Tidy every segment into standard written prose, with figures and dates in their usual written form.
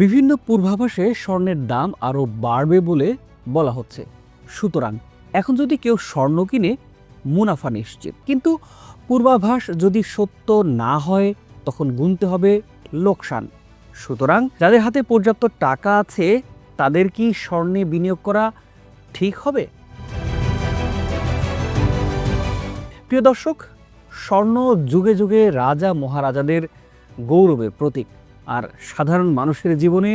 বিভিন্ন পূর্বাভাসে স্বর্ণের দাম আরও বাড়বে বলে বলা হচ্ছে। সুতরাং এখন যদি কেউ স্বর্ণ কিনে মুনাফা নিশ্চিত, কিন্তু পূর্বাভাস যদি সত্য না হয় তখন গুনতে হবে লোকসান। সুতরাং যাদের হাতে পর্যাপ্ত টাকা আছে তাদের কি স্বর্ণে বিনিয়োগ করা ঠিক হবে? প্রিয় দর্শক, স্বর্ণ যুগে যুগে রাজা মহারাজাদের গৌরবের প্রতীক, আর সাধারণ মানুষের জীবনে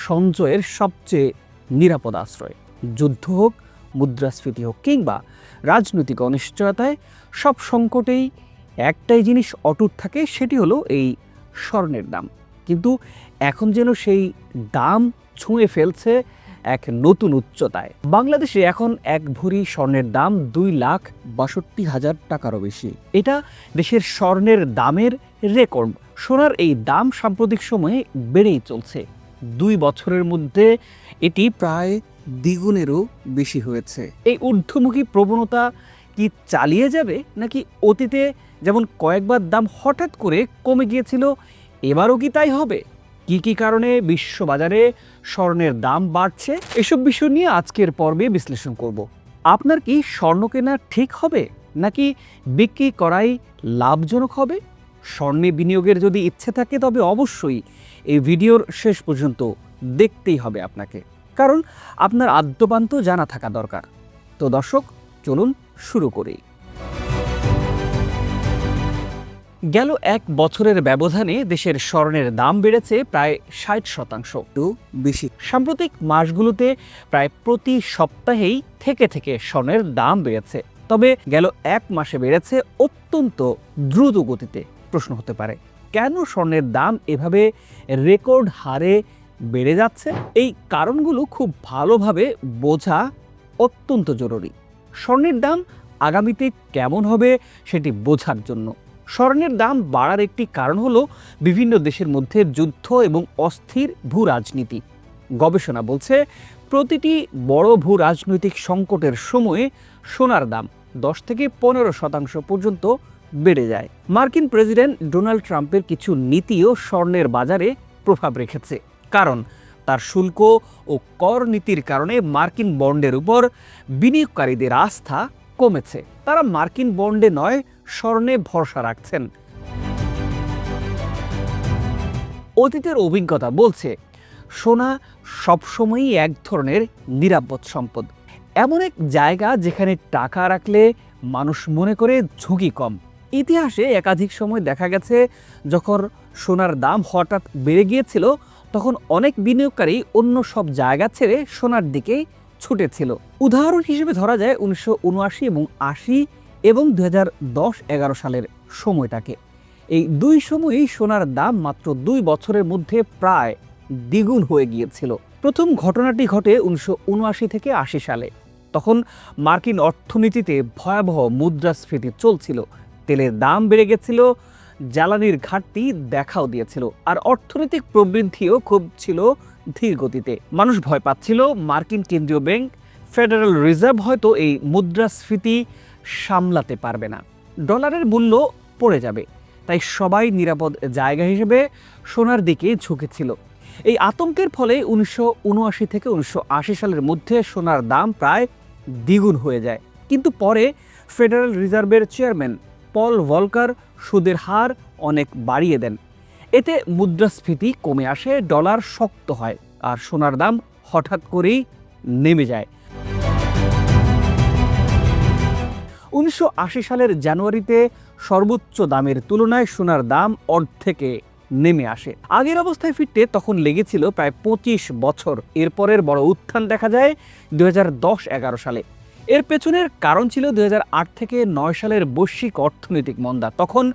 সঞ্চয়ের সবচেয়ে নিরাপদ আশ্রয়। যুদ্ধ হোক, মুদ্রাস্ফীতি হোক কিংবা রাজনৈতিক অনিশ্চয়তায় সব সংকটেই একটাই জিনিস অটুট থাকে, সেটি হলো এই স্বর্ণের দাম। কিন্তু এখন যেন সেই দাম ছুঁয়ে ফেলছে এক নতুন উচ্চতায়। বাংলাদেশে এখন এক ভরি স্বর্ণের দাম 2,62,000 টাকারও বেশি। এটা দেশের স্বর্ণের দামের রেকর্ড। সোনার এই দাম সাম্প্রতিক সময়ে বেড়েই চলছে। 2 বছরের মধ্যে এটি প্রায় দ্বিগুণেরও বেশি হয়েছে। এই ঊর্ধ্বমুখী প্রবণতা কি চালিয়ে যাবে, নাকি অতীতে যেমন কয়েকবার দাম হঠাৎ করে কমে গিয়েছিল এবারও কি তাই হবে? কি কি কারণে বিশ্ববাজারে স্বর্ণের দাম বাড়ছে, এসব বিষয় নিয়ে আজকের পর্বে বিশ্লেষণ করব। আপনার কি স্বর্ণ কেনা ঠিক হবে, নাকি বিক্রি করাই লাভজনক হবে? স্বর্ণে বিনিয়োগের যদি ইচ্ছে থাকে তবে অবশ্যই এই ভিডিওর শেষ পর্যন্ত দেখতেই হবে আপনাকে, কারণ আপনার আদ্যপান্ত জানা থাকা দরকার। তো দর্শক, চলুন শুরু করি। গেল 1 বছরের ব্যবধানে দেশের স্বর্ণের দাম বেড়েছে প্রায় 60% বেশি। সাম্প্রতিক মাসগুলোতে প্রায় প্রতি সপ্তাহেই থেকে স্বর্ণের দাম বেড়েছে। তবে গেল 1 মাসে বেড়েছে অত্যন্ত দ্রুত গতিতে। প্রশ্ন হতে পারে, কেন স্বর্ণের দাম এভাবে রেকর্ড হারে বেড়ে যাচ্ছে? এই কারণগুলো খুব ভালোভাবে বোঝা অত্যন্ত জরুরি। স্বর্ণের দাম আগামীতে কেমন হবে সেটি বোঝার জন্য। স্বর্ণের দাম বাড়ার একটি কারণ হলো বিভিন্ন দেশের মধ্যে যুদ্ধ এবং অস্থির ভূ রাজনীতি। গবেষণা বলছে প্রতিটি বড় ভূ রাজনৈতিক সংকটের সময়ে সোনার দাম 10 থেকে 15% পর্যন্ত বেড়ে যায়। মার্কিন প্রেসিডেন্ট ডোনাল্ড ট্রাম্পের কিছু নীতিও স্বর্ণের বাজারে প্রভাব রেখেছে, কারণ তার শুল্ক ও কর নীতির কারণে মার্কিন বন্ডের উপর বিনিয়োগকারীদের আস্থা কমেছে। তারা মার্কিন বন্ডে নয়, স্বর্ণে ভরসা রাখছেন। অতীতের অভিজ্ঞতা বলছে সোনা সবসময়ই এক ধরনের নিরাপদ সম্পদ, এমন এক জায়গা যেখানে টাকা রাখলে মানুষ মনে করে ঝুঁকি কম। ইতিহাসে একাধিক সময় দেখা গেছে যখন সোনার দাম হঠাৎ বেড়ে গিয়েছিল, তখন অনেক বিনিয়োগকারী অন্য সব জায়গা ছেড়ে সোনার দিকেই ছুটেছিল। উদাহরণ হিসেবে ধরা যায় 1979 এবং 80 এবং 2010-11 সালের সময়টাকে। এই দুই সময়ই সোনার দাম মাত্র 2 বছরের মধ্যে প্রায় দ্বিগুণ হয়ে গিয়েছিল। প্রথম ঘটনাটি ঘটে 1979 থেকে 80 সালে। তখন মার্কিন অর্থনীতিতে ভয়াবহ মুদ্রাস্ফীতি চলছিল, তেলের দাম বেড়ে গেছিল, জ্বালানির ঘাটতি দেখাও দিয়েছিল, আর অর্থনৈতিক প্রবৃদ্ধিও খুব ছিল ধীর গতিতে। মানুষ ভয় পাচ্ছিল মার্কিন কেন্দ্রীয় ব্যাংক ফেডারেল রিজার্ভ হয়তো এই মুদ্রাস্ফীতি সামলাতে পারবে না, ডলারের মূল্য পড়ে যাবে। তাই সবাই নিরাপদ জায়গা হিসেবে সোনার দিকে ঝুঁকেছিল। এই আতঙ্কের ফলে 1979 থেকে 1980 সালের মধ্যে সোনার দাম প্রায় দ্বিগুণ হয়ে যায়। কিন্তু পরে ফেডারেল রিজার্ভের চেয়ারম্যান পল ভলকার সুদের হার অনেক বাড়িয়ে দেন। এতে মুদ্রাস্ফীতি কমে আসে, ডলার শক্ত হয়, আর সোনার দাম হঠাৎ করেই নেমে যায়। 1980 সালের জানুয়ারিতে সর্বোচ্চ দামের তুলনায় সোনার দাম অর্ধেকে নেমে আসে। আগের অবস্থায় ফিরতে তখন লেগেছিল প্রায় 25 বছর। এরপরের বড় উত্থান দেখা যায় 2010-11 সালে। এর পেছনের কারণ ছিল 2008 থেকে 9 সালের বৈশ্বিক অর্থনৈতিক মন্দা। তখন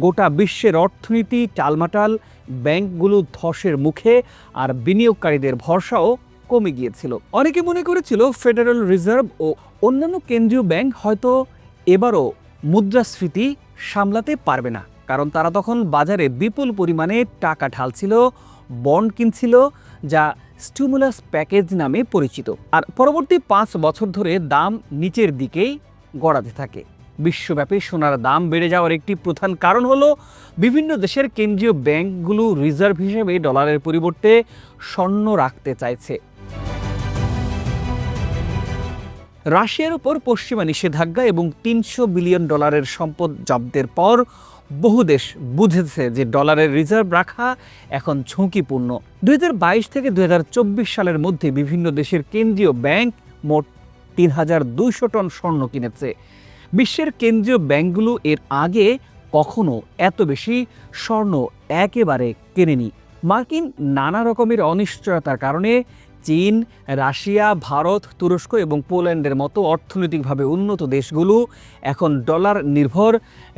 গোটা বিশ্বের অর্থনীতি টালমাটাল, ব্যাংকগুলো ধসের মুখে, আর বিনিয়োগকারীদের ভরসাও কমে গিয়েছিল। অনেকে মনে করেছিল ফেডারেল রিজার্ভ ও অন্যান্য কেন্দ্রীয় ব্যাংক হয়তো এবারও মুদ্রাস্ফীতি সামলাতে পারবে না, কারণ তারা তখন বাজারে বিপুল পরিমাণে টাকা ঢালছিল, বন্ড কিনছিল, যা স্টিমুলাস প্যাকেজ নামে পরিচিত। আর পরবর্তী 5 বছর ধরে দাম নিচের দিকেই গড়াতে থাকে। বিশ্বব্যাপী সোনার দাম বেড়ে যাওয়ার একটি প্রধান কারণ হলো বিভিন্ন দেশের কেন্দ্রীয় ব্যাংকগুলো রিজার্ভ হিসেবে ডলারের পরিবর্তে স্বর্ণ রাখতে চাইছে। রাশিয়ার উপর পশ্চিমা নিষেধাজ্ঞা এবং $300 বিলিয়ন সম্পদ জব্দের পর বহু দেশ বুঝেছে যে ডলারের রিজার্ভ রাখা এখন ঝুঁকিপূর্ণ। 2022 থেকে 2024 সালের মধ্যে বিভিন্ন দেশের কেন্দ্রীয় ব্যাংক মোট 3,200 টন স্বর্ণ কিনেছে। বিশ্বের কেন্দ্রীয় ব্যাংকগুলো এর আগে কখনো এত বেশি স্বর্ণ একেবারে কেনেনি। মার্কিন নানা রকমের অনিশ্চয়তার কারণে চীন, রাশিয়া, ভারত, তুরস্ক এবং পোল্যান্ডের মতো অর্থনৈতিকভাবে উন্নত দেশগুলো এখন ডলার নির্ভর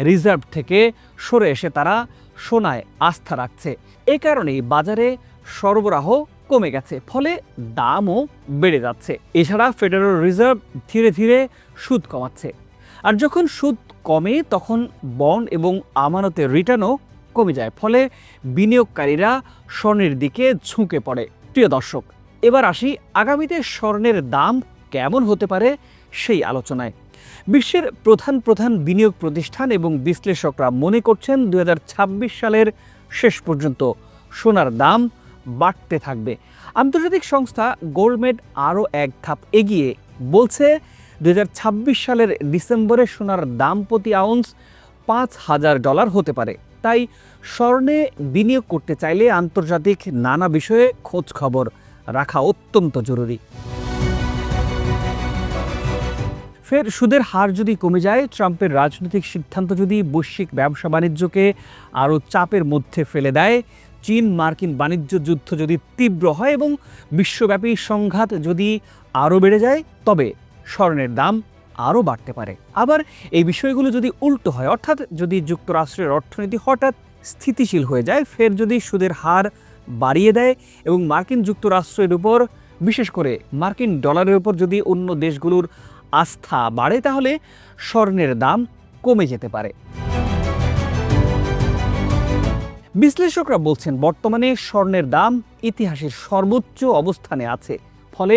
রিজার্ভ থেকে সরে এসে তারা সোনায় আস্থা রাখছে। এ কারণেই বাজারে সরবরাহ কমে গেছে, ফলে দামও বেড়ে যাচ্ছে। এছাড়া ফেডারেল রিজার্ভ ধীরে ধীরে সুদ কমাচ্ছে, আর যখন সুদ কমে তখন বন্ড এবং আমানতের রিটার্নও কমে যায়, ফলে বিনিয়োগকারীরা স্বর্ণের দিকে ঝুঁকে পড়ে। প্রিয় দর্শক, এবার আসি আগামীতে স্বর্ণের দাম কেমন হতে পারে সেই আলোচনায়। বিশ্বের প্রধান বিনিয়োগ প্রতিষ্ঠান এবং বিশ্লেষকরা মনে করছেন 2026 সালের শেষ পর্যন্ত সোনার দাম বাড়তে থাকবে। আন্তর্জাতিক সংস্থা গোল্ডম্যান আরও এক ধাপ এগিয়ে বলছে 2026 সালের ডিসেম্বরে সোনার দাম প্রতি আউন্স $5,000 হতে পারে। তাই স্বর্ণে বিনিয়োগ করতে চাইলে আন্তর্জাতিক নানা বিষয়ে খোঁজ খবর রাখা অত্যন্ত জরুরি। ফের সুদের হার যদি কমে যায়, ট্রাম্পের রাজনৈতিক সিদ্ধান্ত যদি বৈশ্বিক ব্যবসা বাণিজ্যকে আরও চাপের মধ্যে ফেলে দেয়, চীন মার্কিন বাণিজ্য যুদ্ধ যদি তীব্র হয় এবং বিশ্বব্যাপী সংঘাত যদি আরও বেড়ে যায়, তবে স্বর্ণের দাম আরও বাড়তে পারে। আবার এই বিষয়গুলো যদি উল্টো হয়, অর্থাৎ যদি যুক্তরাষ্ট্রের অর্থনীতি হঠাৎ স্থিতিশীল হয়ে যায়, ফের যদি সুদের হার বাড়িয়ে দেয় এবং মার্কিন যুক্তরাষ্ট্রের উপর, বিশেষ করে মার্কিন ডলারের উপর যদি অন্য দেশগুলোর আস্থা বাড়ে, তাহলে স্বর্ণের দাম কমে যেতে পারে। বিশ্লেষকরা বলছেন বর্তমানে স্বর্ণের দাম ইতিহাসের সর্বোচ্চ অবস্থানে আছে, ফলে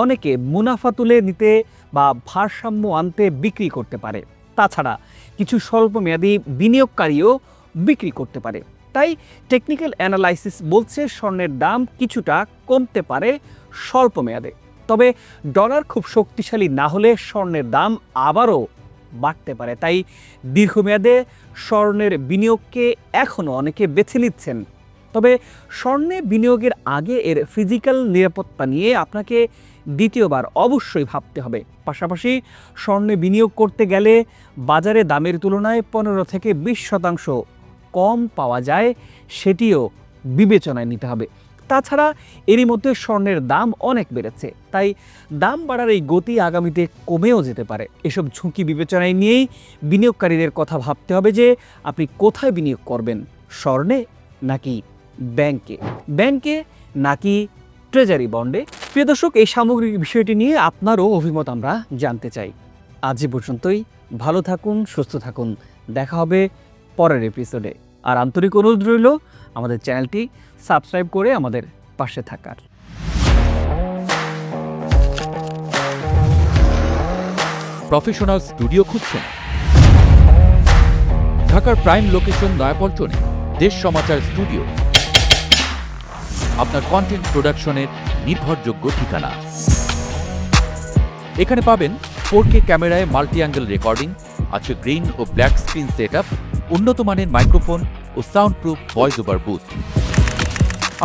অনেকে মুনাফা তুলে নিতে বা ভারসাম্য আনতে বিক্রি করতে পারে। তাছাড়া কিছু স্বল্পমেয়াদী বিনিয়োগকারীও বিক্রি করতে পারে। তাই টেকনিক্যাল অ্যানালাইসিস বলছে স্বর্ণের দাম কিছুটা কমতে পারে স্বল্প মেয়াদে, তবে ডলার খুব শক্তিশালী না হলে স্বর্ণের দাম আবারও বাড়তে পারে। তাই দীর্ঘমেয়াদে স্বর্ণের বিনিয়োগকে এখনও অনেকে বেছে নিচ্ছেন, তবে স্বর্ণে বিনিয়োগের আগে এর ফিজিক্যাল নিরাপত্তা নিয়ে আপনাকে দ্বিতীয়বার অবশ্যই ভাবতে হবে। পাশাপাশি স্বর্ণে বিনিয়োগ করতে গেলে বাজারে দামের তুলনায় 15 থেকে 20% কম পাওয়া যায়, সেটিও বিবেচনায় নিতে হবে। তাছাড়া এরই মধ্যে স্বর্ণের দাম অনেক বেড়েছে, তাই দাম বাড়ার এই গতি আগামীতে কমেও যেতে পারে। এসব ঝুঁকি বিবেচনায় নিয়েই বিনিয়োগকারীদের কথা ভাবতে হবে যে আপনি কোথায় বিনিয়োগ করবেন, স্বর্ণে নাকি ব্যাংকে নাকি ট্রেজারি বন্ডে। প্রিয় দর্শক, এই সামগ্রিক বিষয়টি নিয়ে আপনারও অভিমত আমরা জানতে চাই। আজ পর্যন্তই। ভালো থাকুন, সুস্থ থাকুন, দেখা হবে পরের এপিসোডে। আর আন্তরিক অনুরোধ রইল আমাদের চ্যানেলটি সাবস্ক্রাইব করে আমাদের পাশে থাকার। প্রফেশনাল স্টুডিও খুঁজছেন? ঢাকার প্রাইম লোকেশন নয়াপল্টনে দেশ সমাচার স্টুডিও আপনার কন্টেন্ট প্রোডাকশনের নির্ভরযোগ্য ঠিকানা। এখানে পাবেন 4K ক্যামেরায় মাল্টি অ্যাঙ্গেল রেকর্ডিং, আছে গ্রিন ও ব্ল্যাক স্ক্রিন সেটআপ, উন্নত মানের মাইক্রোফোন ও sound proof voice over booth.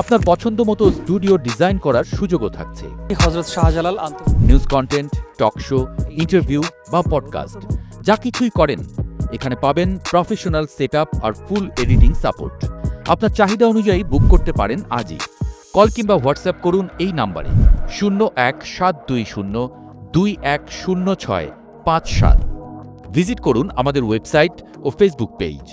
আপনার পছন্দ মতো স্টুডিও ডিজাইন করার সুযোগও থাকছে। Hazrat Shahjalal news content, talk show, interview বা পডকাস্ট, যা কিছুই করেন এখানে পাবেন প্রফেশনাল সেটআপ আর ফুল এডিটিং সাপোর্ট। আপনার চাহিদা অনুযায়ী বুক করতে পারেন আজই। কল কিংবা হোয়াটসঅ্যাপ করুন এই নাম্বারে 01-720-210657। ভিজিট করুন আমাদের ওয়েবসাইট ও ফেসবুক পেজ।